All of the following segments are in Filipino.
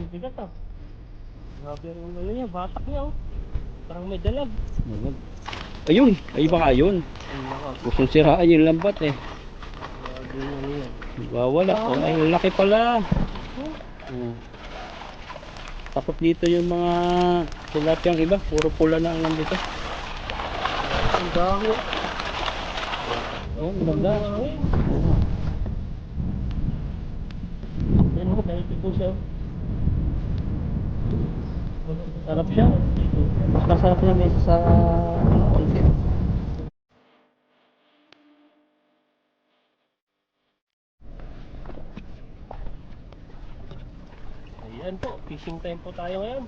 Bigat ah. Grabe yung ano niya, batak niya oh. Parang may dalag. Ayun, ay baka yun. Ay nako. Gustong siraan yung lambat eh. Grabe yung ano yan. Wala. Oh, ay laki pala. Oh. Tapos dito yung mga tilapiyang iba, puro pula na ang nandito. Ang dami. Oh, maganda. Yan mo, dahil ito siya. Sarap siya. Mas masarap na may sa konti. Ayan po, fishing time po tayo ngayon.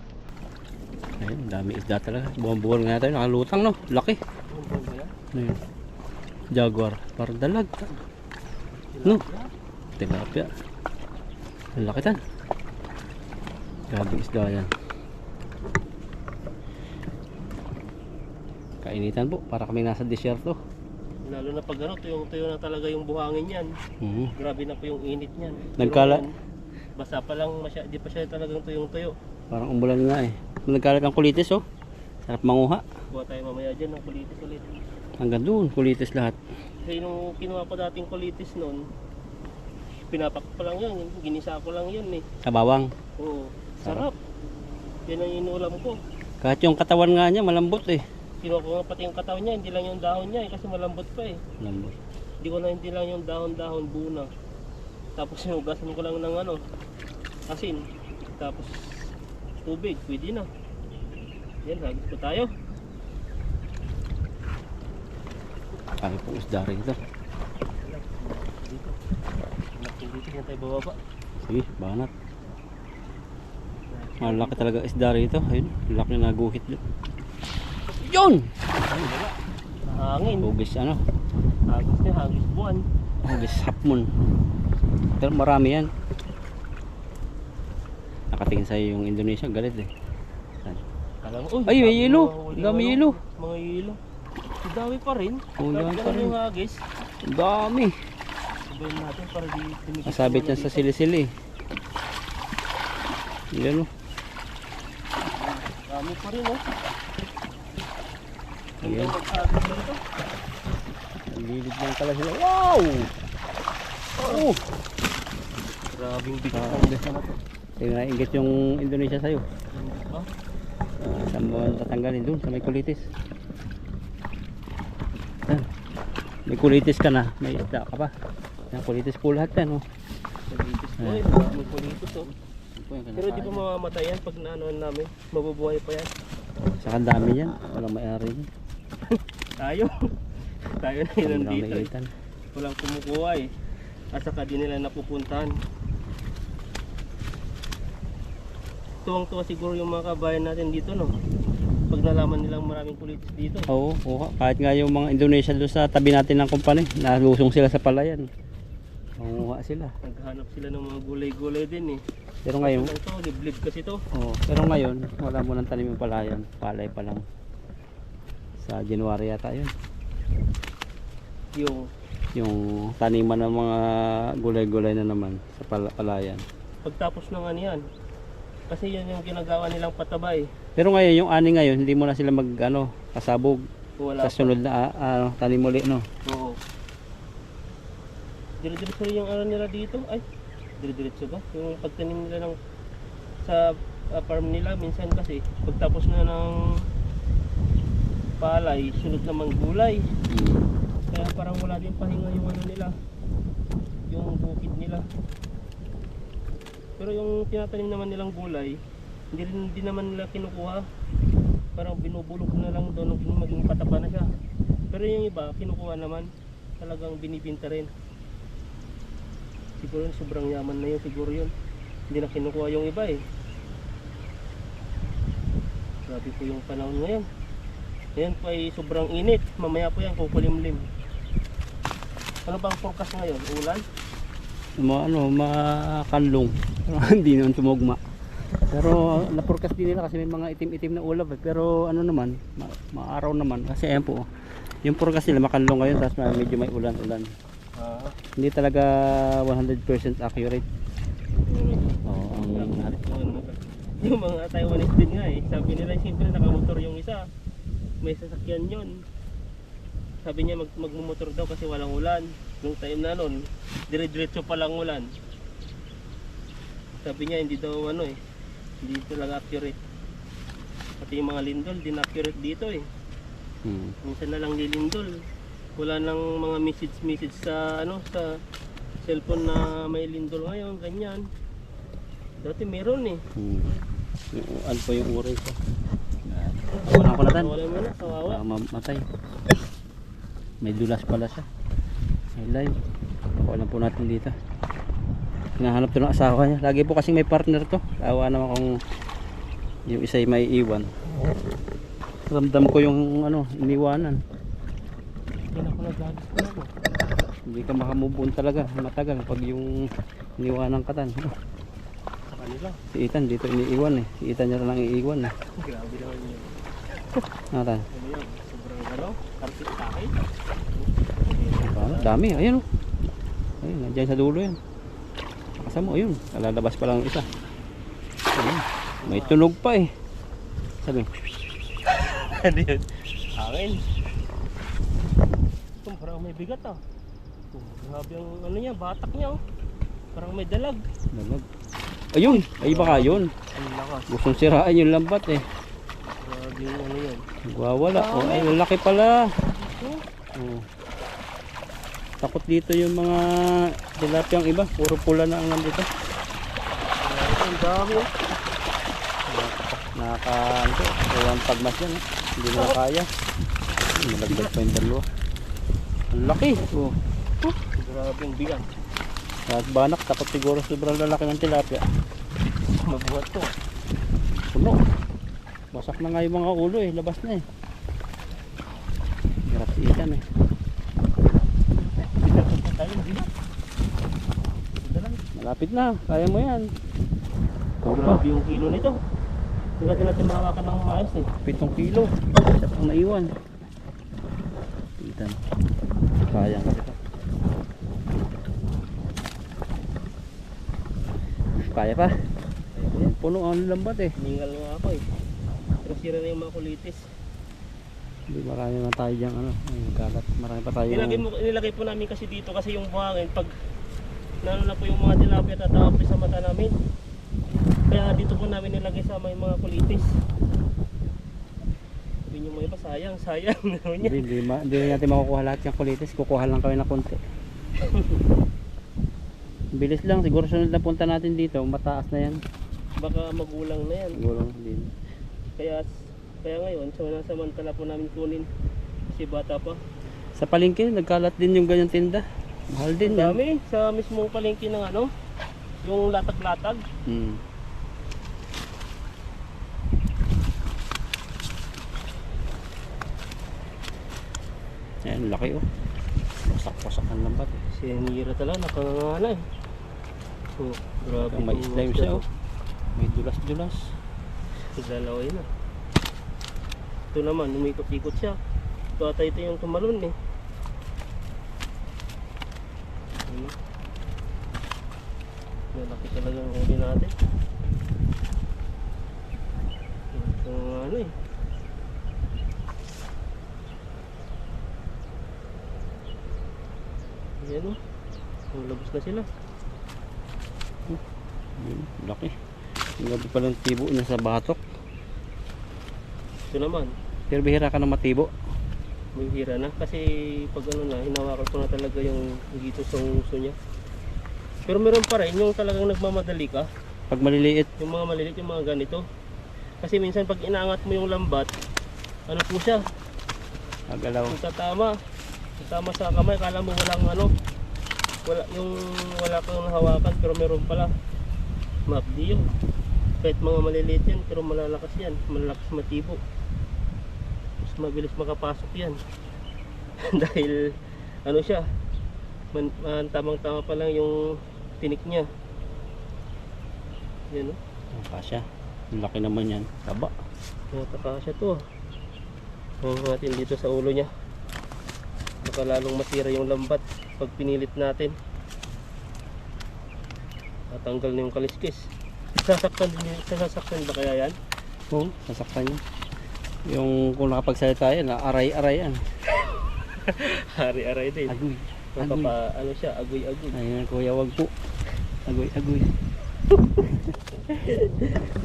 Ayun, dami isda talaga. Buwan-buwan nga tayo, nakalutang no. Laki. Ano ba yan? Ano yun? Jaguar, parang dalag. No? Tilapia. Ang laki tan. Grabe isda yan. Kainitan po, para kami nasa desierto. Lalo na pag ano, tuyong-tuyo na talaga yung buhangin yan. Grabe na po yung init niyan. Nagkala- Pero ngayon, basa pa lang, di pa siya talagang tuyong-tuyo. Parang umulan nga eh. Nagkalat ang kulitis oh. Sarap manguha. Buha tayo mamaya dyan ng kulitis ulit. Hanggang doon, kulitis lahat. Kasi nung kinuha ko dating kulitis noon, pinapak pa lang yan, ginisa ko lang yun eh. Sa bawang. Oo, sarap. Yan ang inulam ko. Kahit yung katawan nga niya, malambot eh. Kinuha ko nga pati yung katawan niya, hindi lang yung dahon niya eh, kasi malambot pa eh. Malambot. Hindi lang yung dahon-dahon, buo na. Tapos hinugasan ko lang ng ano, asin. Tapos tubig, pwede na. Yan, hagis ko tayo. Kami pong isda rin ito. Dito. Dito yan tayo bababa. Sige, banat. Malaki talaga isda rin ito. Ayun, laki na naguhit doon. Yun! Hangin. Hugis ano? Hagis niya, hagis buwan. Hugis hapmon. Pero marami yan. Nakatingin sa'yo yung Indonesia, galit eh. Alam mo, Ay, may yelo. mga Dami ano, yelo. Mga yelo. Ang dami pa rin. Oo, dami pa rin. Yung hagis. Ang dami. Sabayin natin para di tumikit. Nasabit yan sa sili-sili. Yan o. Dami pa rin oh. Ayan. Hanggang maghagis dito. Nagilid lang pala sila. Wow! Oh! Grabing bigat Ah, ng isa na to. Tingnan na inggit yung Indonesia sa'yo. Diba? Saan mo tatanggalin doon sa may kulitis? Yan. May kulitis ka na. May isda ka pa. Yung kulitis po lahat yan. Oh. Kulitis mo eh. May kulitis oh. Pero di pa mamamatay yan pag naanoan namin. Mabubuhay pa yan. Saka dami yan. Walang may-ari yan. Tayo. Tayo na yun Walang nandito eh. may-itan. Walang kumukuha eh. At saka di nila napupuntahan. Tuwang-tuwa siguro yung mga kabayan natin dito no. Pag nalaman nilang maraming kulitis dito. Oo, oo. Kahit nga yung mga Indonesia doon sa tabi natin ng kumpanya, nalusong sila sa palayan. Manguha sila. Naghahanap sila ng mga gulay-gulay din eh. Pero ngayon, Ito, liblib kasi to. pero ngayon, wala mo nang tanim yung palayan. Palay pa lang. Sa January yata yun. Yung taniman ng mga gulay-gulay na naman sa palayan. Pagtapos ng ano yan. Kasi yan yung ginagawa nilang patabay. Pero ngayon, yung ani ngayon, hindi mo na sila kasabog Wala sa sunod na tanim muli, no? Oo. Dire-diretso yung ano nila dito. Ay, dire-diretso ba? Yung pagtanim nila ng sa farm nila minsan kasi pagtapos na ng palay, sunod naman gulay. Kaya parang wala din pahinga yung ano nila. Yung bukid nila. Pero yung tinatanim naman nilang gulay, hindi naman nila kinukuha. Parang binubulog na lang doon nung maging pataba na siya. Pero yung iba, kinukuha naman. Talagang binibinta rin. Siguro yun, sobrang yaman na yun. Siguro yun. Hindi na kinukuha yung iba eh. Grabe po yung panahon ngayon. Ngayon po ay sobrang init. Mamaya po yan kukulimlim. Ano bang forecast ngayon? Ulan? Makanlong. Hindi naman tumugma. Pero na-forecast din nila kasi may mga itim-itim na ulap eh. Pero ano naman, maaraw naman. Kasi ayan po, yung forecast nila makanlong ngayon tapos medyo may ulan-ulan. Hindi talaga 100% accurate. Oo, ang Yung mga Taiwanese din nga eh. Sabi nila siyempre nakamotor yung isa. May sasakyan yun. Sabi niya magmumotor daw kasi walang ulan. Nung time na nun, dire-diretso pa lang ulan. Sabi niya hindi daw ano eh. Hindi talaga accurate. Pati yung mga lindol, din accurate dito eh. Minsan na lang lilindol. Wala nang mga message sa ano sa cellphone na may lindol ngayon, ganyan. Dati meron eh. Ano po yung oras ko? Wala ko na tan. Wala mo na, kawawa. Mamatay. May dulas pala siya. May live. Ako lang po natin dito. Hinahanap to ng asawa niya. Lagi po kasing may partner to. Awa naman kung yung isa'y may iwan. Ramdam ko yung ano, iniwanan. Yan ako nagagis ko na. Hindi ka makamove on talaga. Matagal pag yung iniwanan ka tan. Sa kanila. Si Ethan dito iniiwan eh. Si Ethan niya lang iiwan eh. Grabe naman yun. Natan. Ano yan? Sobrang ano? Karpit sa akin. Dami. Ayun o. Ayun, nandiyan sa dulo yan. Kasama mo, ayun. Lalabas pa lang isa. Ayun. May tunog pa eh. Sabi. Ano yun? Akin. Ito, parang may bigat ah. Grabe ang ano niya, batak niya oh. Parang may dalag. Dalag. Ayun. Ay baka yun. Ang lakas. Gustong siraan yung lambat eh. Grabe yung ano yan. Wala. Oh, ay lalaki pala. Oh. Oh. Takot dito yung mga tilapiyang iba. Puro pula na ang nandito. Ang dami oh. Nakaka-ano. Ewan pagmas yan. Hindi na kaya. Malagdag pa yung dalawa. Ang laki. Oh. Grabe yung bigat. At banak, takot siguro sobrang lalaki ng tilapia. Mabuhat to. Puno. Basak na nga yung mga ulo eh. Labas na eh. Hirap si Ethan eh. Malapit na. Kaya mo yan. Grabe yung kilo nito. Hindi natin mahawakan ng maayos eh. 7 kilo. Isa pang naiwan. Ethan. Sayang kasi ito. Kaya pa. Ayan, puno ang lambat eh. Ningal nga ako eh. Pero sira na yung mga kulitis. Hindi marami na tayo dyan ano. Ay, kalat. Marami pa tayo. Nilagay po namin kasi dito kasi yung buhangin pag nano na po yung mga tilapia tatawag po sa mata namin. Kaya dito po namin nilagay sa may mga kulitis. Sabi nyo mo iba sayang Hindi natin makukuha lahat yung kulitis. Kukuha lang kami na konti. Bilis lang. Siguro sunod na punta natin dito. Mataas na yan. Baka magulang na yan. Siguro din. Kaya ngayon samantala po namin kunin kasi bata pa. Sa palengke nagkalat din yung ganyang tinda. Mahal din yan. Dami sa mismong palengke ng ano, yung latag-latag. Ayan, laki oh. Pasak-pasak ang lambat eh. Sinira talaga, nakangangala eh. So, grabe. May slime siya oh. May dulas-dulas. Naglalaway na. Ito naman, umikot-ikot siya. Ito yung tumalon eh. Ano? Malaki talaga ang huli natin. Ito ano eh. Ayan o. Labos na sila. Laki. Ang gabi palang tibo na sa batok. Ito naman. Pero bihira ka na matibo. May hira na. Kasi pag ano na, hinawakan ko na talaga yung dito sa uso niya. Pero meron pa rin yung talagang nagmamadali ka. Pag maliliit. Yung mga maliliit, yung mga ganito. Kasi minsan pag inaangat mo yung lambat, ano po siya? Agalaw. Yung tatama sa kamay, kala mo walang ano, wala kang nahawakan pero meron pala. Mapdi yun. Kahit mga maliliit yan, pero malalakas yan, malalakas matibo. Mas mabilis makapasok yan. Dahil ano siya, tamang-tama pa lang yung tinik niya. Yan o. Kasya. Ang laki naman yan. Taba. Nakakasya to ah. Huwag natin dito sa ulo niya. Baka lalong masira yung lambat pag pinilit natin. Tatanggal na yung kaliskis. Sasaktan ba kaya yan? Oo, sasaktan niya. Yung kung nakapagsalita yan, aray-aray yan. Hari-aray din. Agoy. Ano siya, agoy-agoy. Ayun, kuya, wag po. Agoy-agoy.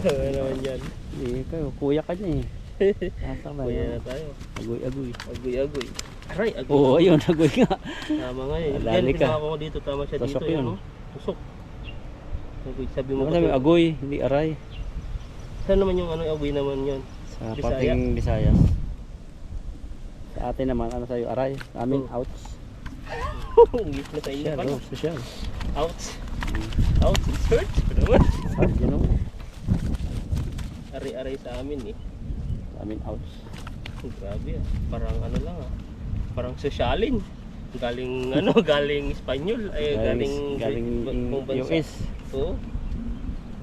Ano naman yan? Eh, kayo, kuya ka niya eh. Sasaktan Kuya yan. na tayo. Agoy-agoy. Agoy-agoy. Aray, agoy. Oo, ayun, agoy nga. Tama nga yun. Dali Yan, ka. ginawa ko dito. Tama siya Tusok dito. yun. Ano? Tusok. Agoy. Sabi mo Ano kasi. sabi, agoy, hindi aray. Saan naman yung ano, agoy naman yun? Sa Bisaya? parting Visayas. Sa atin naman, ano sa'yo, aray. Sa amin, Oh. ouch. English na sa inyo Social, pala. oh, social. Ouch. Ouch. It's hurt. Ano naman? Ouch, you know. Aray-aray sa amin eh. Sa amin, ouch. Grabe ah. Parang ano lang ah. Parang sosyalin. Galing ano, galing Espanyol. Ay, galing ibang bansa. US. Oo.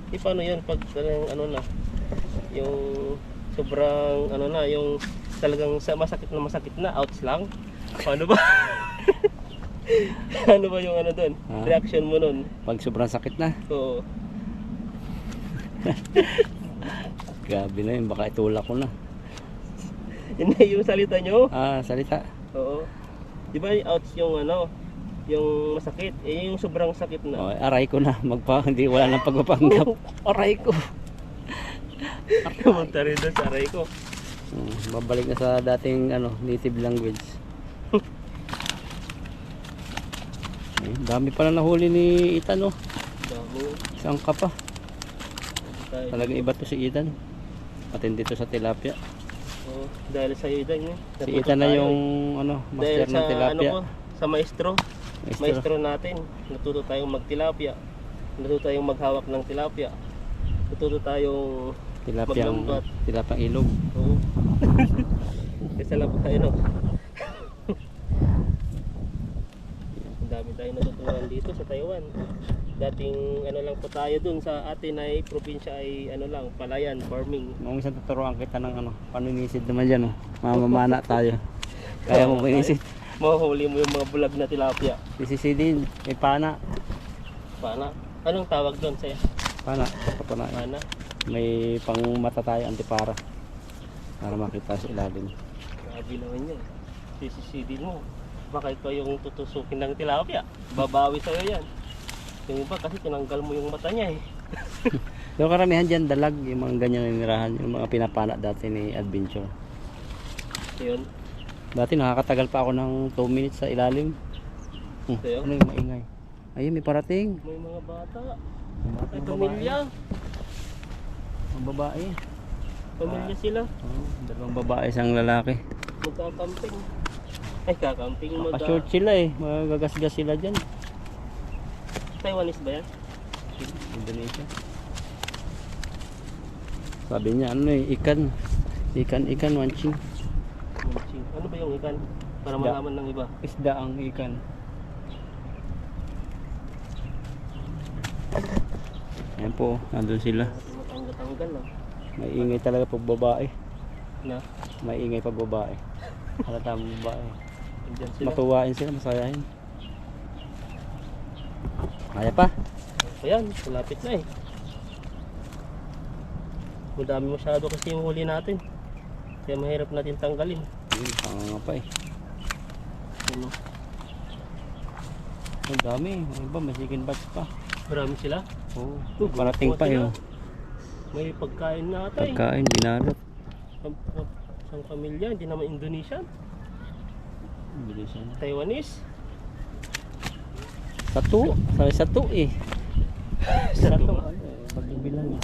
Eh paano yun pag talagang ano na, yung sobrang ano na, yung talagang masakit na, outs lang. Paano ba? Ano ba yung ano doon? Ah. Reaction mo nun? Pag sobrang sakit na, Oo. grabe na yun, baka itulak ko na. Hindi yung salita nyo? Ah, salita. Oo. Di ba yung outs yung ano, yung masakit? Eh yung sobrang sakit na. Oh, aray ko na, hindi, wala nang pagpapanggap. Aray ko. Pumunta rin doon sa aray ko. Babalik na sa dating ano, native language. Eh, dami pala nahuli ni Ethan, no? Dami. Isang ka pa. Tayo. Talagang iba to si Ethan. Matindi to sa tilapia. Oo. Dahil sa iyo dyan. Si Ethan na yung ano, master Dahil ng sa tilapia. ano ko, sa maestro. Maestro. Maestro natin. Natuto tayong magtilapia. Natuto tayong maghawak ng tilapia. Natuto tayong maglambat. Tilapang ilog. Oo. Kasi lang tayo no. Ang dami tayong natutunan dito sa Taiwan. Dating ano lang po tayo dun sa atin ay probinsya ay ano lang, palayan, farming. Nung isang tuturuan kita ng ano, paninisid naman dyan, oh. Mamamana tayo. Kaya mo pinisid. Mahuhuli mo yung mga bulag na tilapia. Sisisidin, may pana. Pana? Anong tawag doon sa'yo? Pana, kapana. Pana? May pang mata tayo, antipara. Para makita sa ilalim. Grabe naman yun. Sisisidin mo. Baka ikaw yung tutusukin ng tilapia. Babawi sa'yo yan. Yung iba kasi tinanggal mo yung mata niya eh. Pero karamihan dyan dalag, yung mga ganyan na nirahan, yung mga pinapana dati ni Adventure. Yun. Dati nakakatagal pa ako ng 2 minutes sa ilalim. Sa'yo? Ano yung maingay? Ayun, may parating. May mga bata. Ay, Mga pamilya. Mga babae. Pamilya sila. Oh, dalawang babae, isang lalaki. Magkakamping. Ay, kakamping. Short sila eh, magagasgas sila dyan. Taiwanese ba yan? Indonesia. Sabi niya ano eh, ikan wanching. Munching. Ano ba yung ikan? Para Isda. malaman ng iba. Isda ang ikan. Ayan po, nandun sila. Matanggal lang. May ingay talaga pag babae. Na? May ingay pag babae. Halata ang babae. Andyan sila. Matuwain sila, masayahin. Kaya pa. Ayan, malapit na eh. Madami masyado kasi yung huli natin. Kaya mahirap natin tanggalin. Ayun, nga pa eh. Ano? Ang dami. Ang iba, may second batch pa. Marami sila. Oo. gumawa Parating pa sila. yun. May pagkain na ata eh. Pagkain, binalot. Isang pamilya, hindi naman Indonesian. Bilisan. Taiwanese. Satu. Sabi satu eh. Satu. Pagbibilang.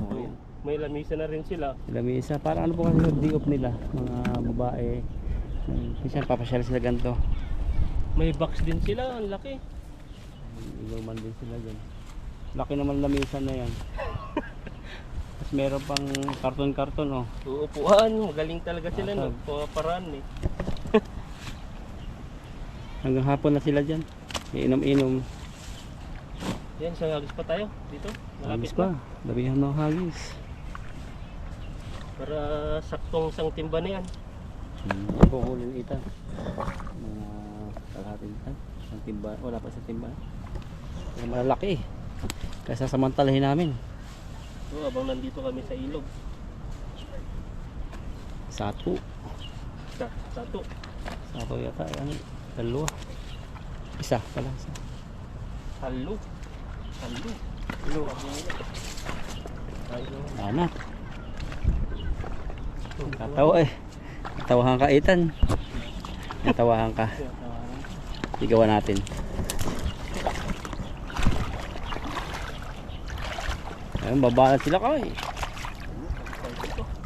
Oh, may lamisa na rin sila. Lamisa. Parang ano po kasi yung day off nila. Mga babae. Minsan papasyal sila ganito. May box din sila, ang laki. Inuman din sila dyan. Laki naman lamisa na yan. Tapos meron pang karton-karton oh. Uupuan, magaling talaga sila no. Asag. Pumaparaan eh. Hanggang hapon na sila dyan. Iinom-inom. Yan, isang hagis pa tayo dito. Malapit Hagis pa. na. Dabihan mo hagis. Para saktong isang timba na yan. Ano po hulin ita? Mga kalahating tan. Ang timba. Wala pa sa timba. Yung malalaki. Kaya sasamantalahin namin. So, habang nandito kami sa ilog. Sato. Sato. Sato yata. Ano? Dalawa. Isa pala. Isa. Halo. Anak. Katawa eh. Katawahan ka, Ethan. Katawahan ka. Sigawan natin. Ayun, babalat sila kay.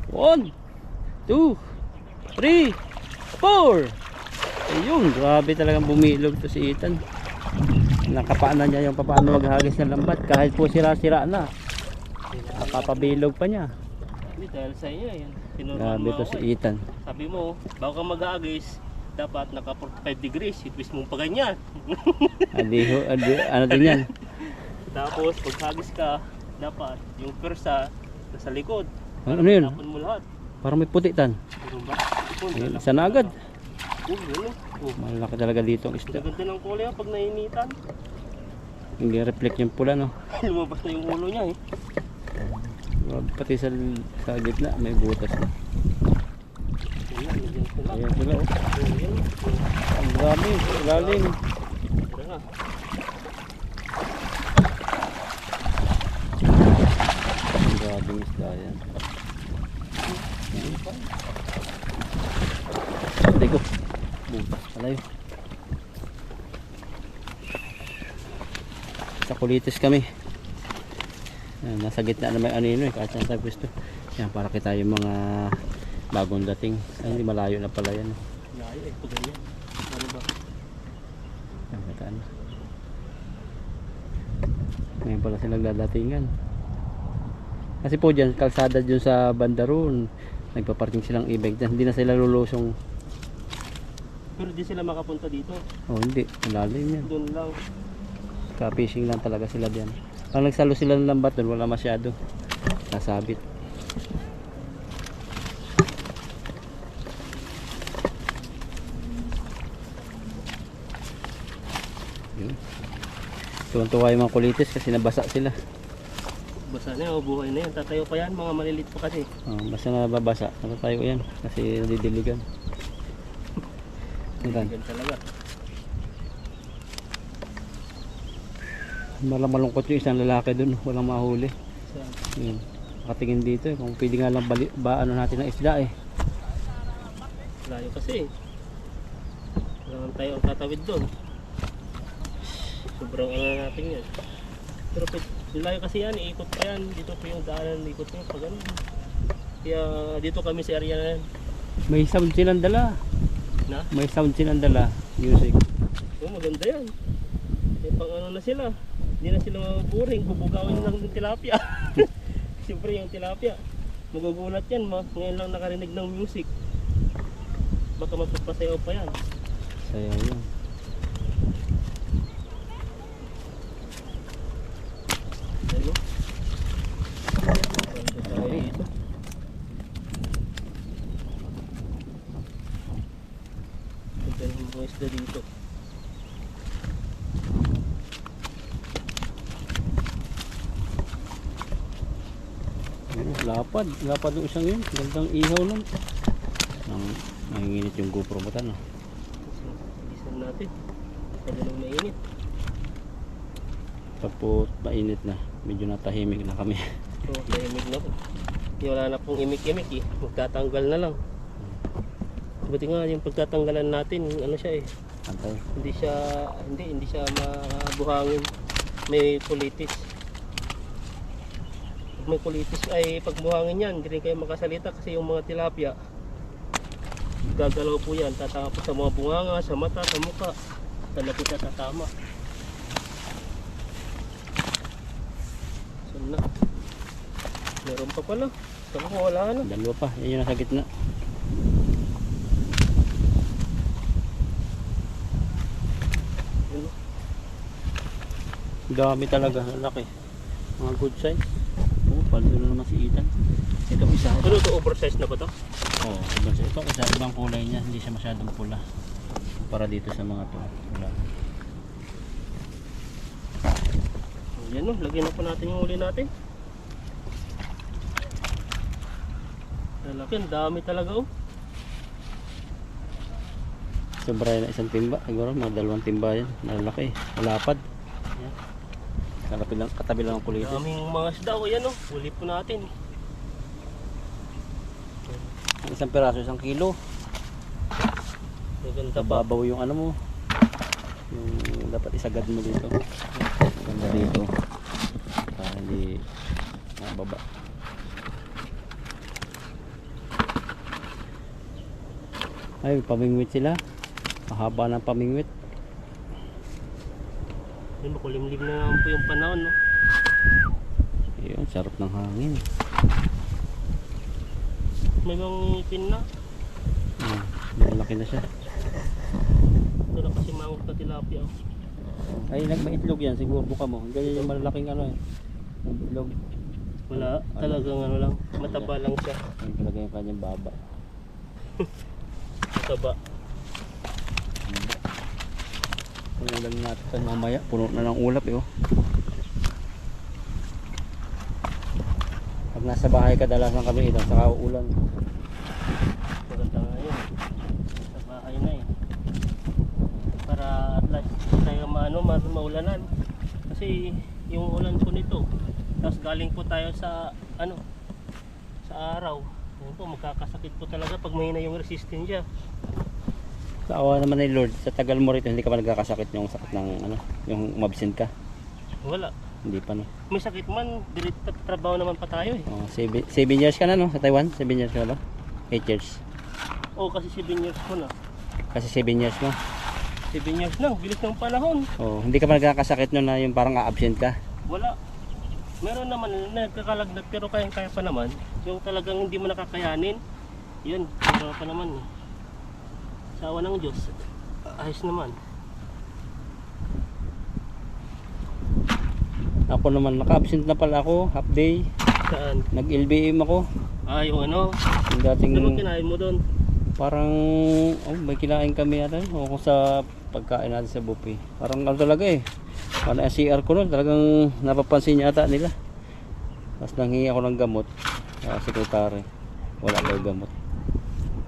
1, 2, 3, 4. Ayun, grabe talagang bumilog to si Ethan. Nakapaan na niya yung paano maghagis ng lambat. Kahit po sira-sira na, nakapabilog pa niya. Hindi dahil sa iyo yan. Grabe to si Ethan. Sabi mo, bago ka mag-aagis, dapat naka 45 degrees. Itwist mong pa ganyan. Ano din yan? Tapos, pag hagis ka, dapat yung persa nasa likod. Ano yun? Tapon mo lahat. Parang may puti tan. Ano ba? Ayun, isa na agad. Yun. Malaki talaga dito ang isda. Ganda ng kulay pag nainitan. Hindi reflect yung pula, no? Lumabas na yung ulo niya eh. Pati sa gitna may butas na. Ayan sila, oh. Ang grabe, lalim. Ang grabing isda yan. Patay ko. Butas pala yun. Sa Kulitis kami. Ayan, nasa gitna na may anino eh, kahit saan tayo gusto. Yan, para kita yung mga bagong dating. Ay, hindi malayo na pala yan. Layo eh, pag ganyan. Ano ba? Yan, kitaan na. Ngayon pala silang dadatingan. Kasi po dyan, kalsada dyan sa bandaron. Nagpaparting silang ibig dyan. Hindi na sila lulusong. Pero di sila makapunta dito. Oh, hindi. Malalim yan. Doon lang. Ka-fishing lang talaga sila dyan. Pag nagsalo sila ng lambat doon, wala masyado. Nasabit. Yun. Tuwan-tuwa yung mga Kulitis kasi nabasa sila. Basa na yan, buhay na yan. Tatayo pa yan, mga malilit pa kasi. Oh, basta nababasa, natatayo yan kasi nadidiligan. Yan talaga. Malang malungkot yung isang lalaki dun, walang mahuli. So, Yun. Nakatingin dito eh, kung pwede nga lang ano natin ng isda eh. layo kasi. Kailangan tayo ang tatawid doon. Sobrang ano natin yan. Pero layo kasi yan, iikot pa yan. Dito pa yung daanan, ikot mo pag ano. Kaya dito kami sa area na yan. May sound silang dala. Na? May sound silang dala, music. Oh, maganda yan. Eh, pang ano na sila. Hindi na sila mabuburing, bubugawin lang ng tilapia. Siyempre yung tilapia, magugulat yan, ngayon lang nakarinig ng music. Baka mapagpasayaw pa yan. Saya yun. Ano? Ganda tayo dito. Ganda ng mga isda dito. Lapad yung isang yun, gandang ihaw lang. Nanginginit yung GoPro mo tan. Bilisan natin. Pwede nang mainit. Tapos mainit na, medyo natahimik na kami. So, tahimik na po. Wala na pong imik-imik eh. Magtatanggal na lang. Buti nga yung pagtatanggalan natin, ano siya eh. Antay. Hindi siya mabuhangin. May Kulitis. Pag may Kulitis ay pag buhangin yan, hindi rin kayo makasalita kasi yung mga tilapia gagalaw po yan, tatama po sa mga bunganga, sa mata, sa mukha. Talaga siya tatama. Saan na? Meron pa pala. Saka ko wala na. Dalawa pa, yan yung nasa gitna. Yun. Dami talaga, laki. Mga good size. Oh, palo na naman si Ethan. Ito isa. Ano ito, oversize na ba ito? Oo, ito isa, ibang kulay niya, hindi siya masyadong pula. Para dito sa mga to. Wala. Yan o, lagyan na po natin yung huli natin. Lalaki, ang dami talaga oh. Sobra yan na isang timba. Siguro mga 2 timba yan. Malalaki. Malapad. Yan. Katabi lang ang kulitis. Daming mga isda oh. Yan o, huli po natin. Ang isang piraso, 1 kilo. Maganda pa. Babaw yung ano mo. Yung dapat isagad mo dito. Ganda dito. Para hindi mababa. Ay, pamingwit sila. Mahaba ng pamingwit. Yun, makulimlim na naman po yung panahon no. Yun, sarap ng hangin. May mga ngipin na. Malaki na siya. Ito na kasi mangot na tilapia oh. Ay, nagmaitlog yan. Siguro buka mo. Ganyan yung malalaking ano eh. Itlog. Wala, talagang ano lang. Mataba lang siya. Yan talaga yung kanyang baba. Mataba. Kung lang natin mamaya, puno na ng ulap eh oh. Pag nasa bahay kadalasan kami ito, saka ulan. Maganda nga yun. Sa bahay na eh. Para at least tayo maulanan. Kasi yung ulan po nito. Tapos galing po tayo sa sa araw. Yan po, magkakasakit po talaga pag mahina yung resistensya. Sa awa naman ni Lord, sa tagal mo rito, hindi ka pa nagkakasakit yung sakit ng yung umabsent ka? Wala. Hindi pa no? May sakit man, diretso trabaho naman pa tayo eh. Oh, 7 years ka na no? Sa Taiwan? 7 years ka na ba? 8 years? Oo, kasi 7 years ko na. Kasi 7 years mo? 7 years na, bilis ng panahon. Oh, hindi ka pa nagkakasakit no na yung parang absent ka? Wala. Meron naman nagkakalagnat pero kaya pa naman. Yung talagang hindi mo nakakayanin, yun, meron pa naman eh. Sa awa ng Diyos, ayos naman. Ako naman, naka-absent na pala ako, half day. Saan? Nag-LBM ako. Ah, yung ano? Yung dating, Ano bang kinain mo doon? parang, may kinain kami ata. O kung sa pagkain natin sa buffet. Parang ano talaga eh. Parang ang CR ko nun, talagang napapansin niya ata nila. Tapos nanghingi ako ng gamot sa sekretary. Wala daw gamot.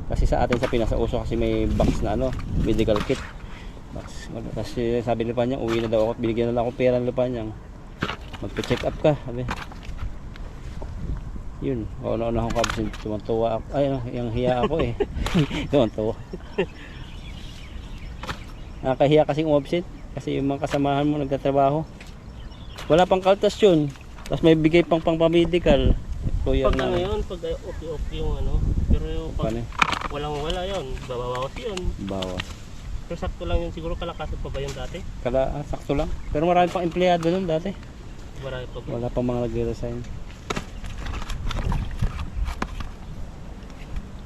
Kasi sa atin sa Pinas, sa uso kasi may box na medical kit. Box. Kasi sabi nila pa niya, uwi na daw ako at binigyan na lang ako pera nila pa niya. Magpa-check up ka, sabi. Yun, una akong absent, tuwan-tuwa ako. Ay, yung hiya ako eh. Tuwan-tuwa. Nakakahiya kasing umabsent. Kasi yung mga kasamahan mo nagtatrabaho. Wala pang kaltas yun. Tapos may bigay pang pang-medical. Pag ano yun, pag okay yung pero yung pag Paano? walang-wala yun, babawas yun. Bawas. Pero sakto lang yun, siguro kalakasan pa ba yun dati? Sakto lang. Pero marami pang empleyado nun dati. Marami pa ba? Wala pang mga nag-resign.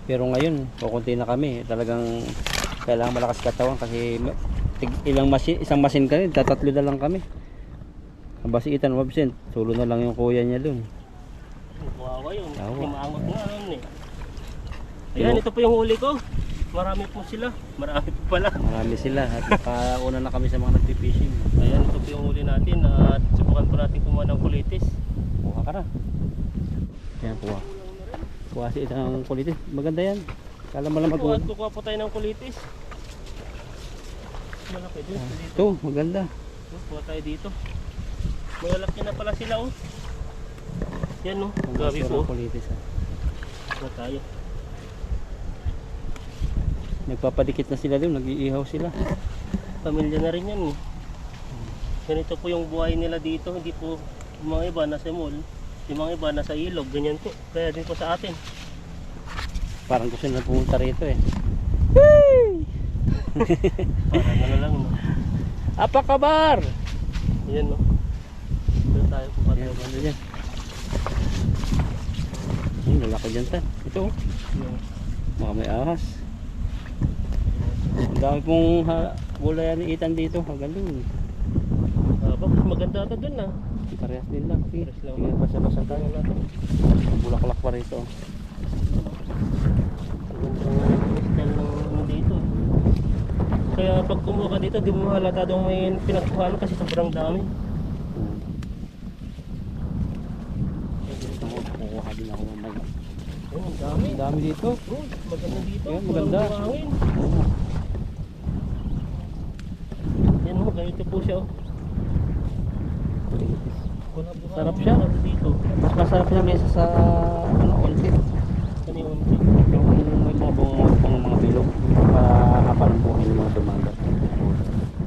Pero ngayon, kukunti na kami. Talagang kailangan malakas katawan kasi isang machine ka rin, tatatlo na lang kami. Ang basiitan, absent. Sulo na lang yung kuya niya dun. Kawawa yun. Kawawa. Lumangot nga nun eh. Ayan, ito po yung huli ko. Marami po sila. Marami po pala. Marami sila at nakauna na kami sa mga nagpipishing. Ayan, ito po yung huli natin at subukan po natin kumuha ng kulitis. Kuha ka na. Ayan, kuha. Kuha si isang kulitis. Maganda yan. Kala mo lang Kuha, kukuha po tayo ng kulitis. Malaki din. Ito, maganda. Kuha tayo dito. Malalaki na pala sila oh. Yan oh, gabi po. Kulitis, ha. Kuha tayo. Nagpapadikit na sila doon, nag-iihaw sila. Pamilya na rin yan eh. Ganito po yung buhay nila dito. Hindi po yung mga iba nasa mall. Yung mga iba nasa ilog. Ganyan po. Kaya din po sa atin. Parang gusto nila pumunta rito eh. Parang ano lang no. Apakabar! Yan no. Doon tayo po pa. Ayan, ano dyan? Ayun, lalaki dyan ta. Ito oh. Baka may ahas. Ang dami pong gulayan ni Itan dito. Magaling. Maganda ito dun ah. Parehas din lang. Sige, Parehas lang. sige, basa-basa tayo natin. Bulaklak pa rito. Magandang style ng ano dito. Kaya pag kumuha ka dito, di mo halata doon may pinagkuhan kasi sobrang dami. kukuha din ako mamaya. Ayun, ang dami. Ang dami dito. Oh, maganda dito. Ayun, maganda. Walang buhangin. Yan oh, ganito po siya oh. Wala buhangin. Sarap siya. Sarap dito. Mas masarap siya kaysa sa ano, onsit. Ano yung unti? Yung may mga bungod pang mga bilog. Kapal ang buhay ng mga dumagat.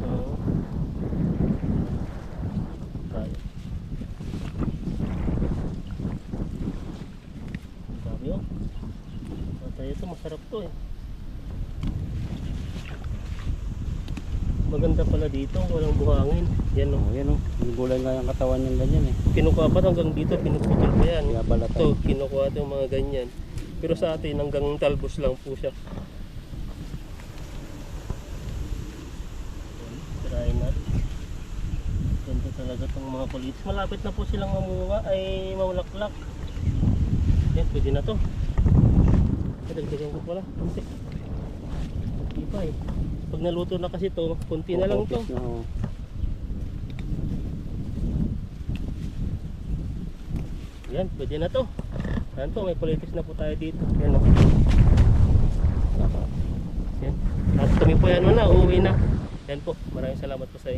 Oo. Tayo. Ang dami oh. Tayo ito, masarap to eh. Maganda pala dito, walang buhangin. Yan oh. Oh, yan o. Yung gulay nga yung katawan yung ganyan eh. Kinukuha pa hanggang dito, pinuputol pa yan. Kaya balatan. Ito, kinukuha ito yung mga ganyan. Pero sa atin, hanggang talbos lang po siya. Tirahin natin. Ganda talaga itong mga politis. Malapit na po silang mamunga ay maulaklak. Yan, pwede na to. Kadagdagan ko pala. Kunti. Kunti pa eh. Pag naluto na kasi to, kunti na lang to. Oo. Yan, pwede na to. Yan po, may politis na po tayo dito. Yan o. Yan. At kami po yan na, uuwi na. Yan po, maraming salamat po sa inyo.